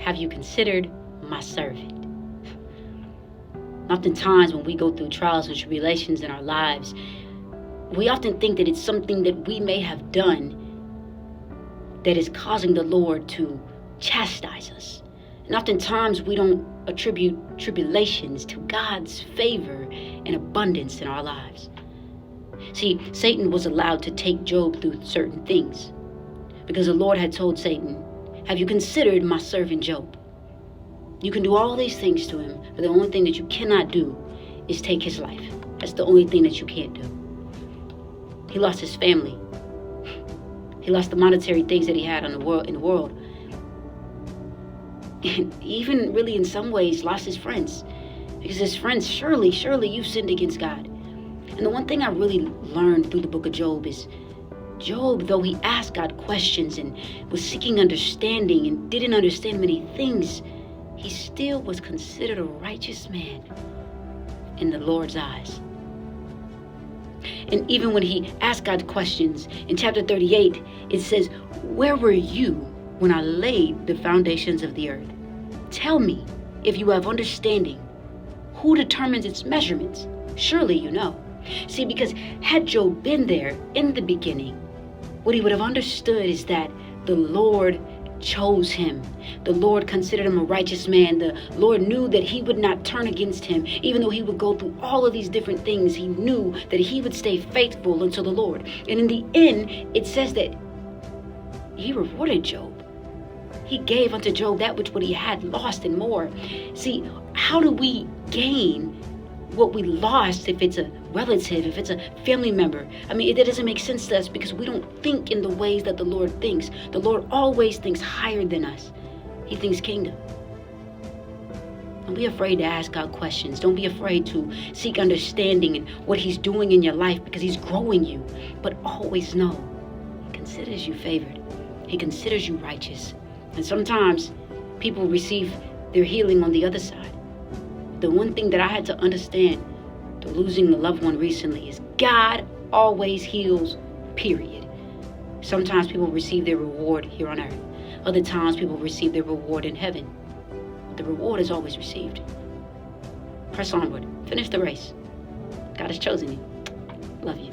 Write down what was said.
have you considered my servant? Oftentimes when we go through trials and tribulations in our lives, we often think that it's something that we may have done that is causing the Lord to chastise us. And oftentimes we don't attribute tribulations to God's favor and abundance in our lives. See, Satan was allowed to take Job through certain things because the Lord had told Satan, have you considered my servant Job? You can do all these things to him, but the only thing that you cannot do is take his life. That's the only thing that you can't do. He lost his family. He lost the monetary things that he had in the world. And even really in some ways lost his friends. Because his friends, surely you've sinned against God. And the one thing I really learned through the book of Job is Job, though he asked God questions and was seeking understanding and didn't understand many things, he still was considered a righteous man in the Lord's eyes. And even when he asked God questions, in chapter 38, it says, where were you when I laid the foundations of the earth? Tell me, if you have understanding, who determines its measurements? Surely you know. See, because had Job been there in the beginning, what he would have understood is that the Lord chose him. The Lord considered him a righteous man. The Lord knew that he would not turn against him. Even though he would go through all of these different things, he knew that he would stay faithful unto the Lord. And in the end, it says that he rewarded Job. He gave unto Job that which what he had lost and more. See, how do we gain what we lost if it's a relative, if it's a family member? I mean, it doesn't make sense to us because we don't think in the ways that the Lord thinks. The Lord always thinks higher than us. He thinks kingdom. Don't be afraid to ask God questions. Don't be afraid to seek understanding in what he's doing in your life because he's growing you. But always know, he considers you favored. He considers you righteous. And sometimes people receive their healing on the other side. The one thing that I had to understand through losing a loved one recently is God always heals, period. Sometimes people receive their reward here on earth. Other times people receive their reward in heaven. The reward is always received. Press onward. Finish the race. God has chosen you. Love you.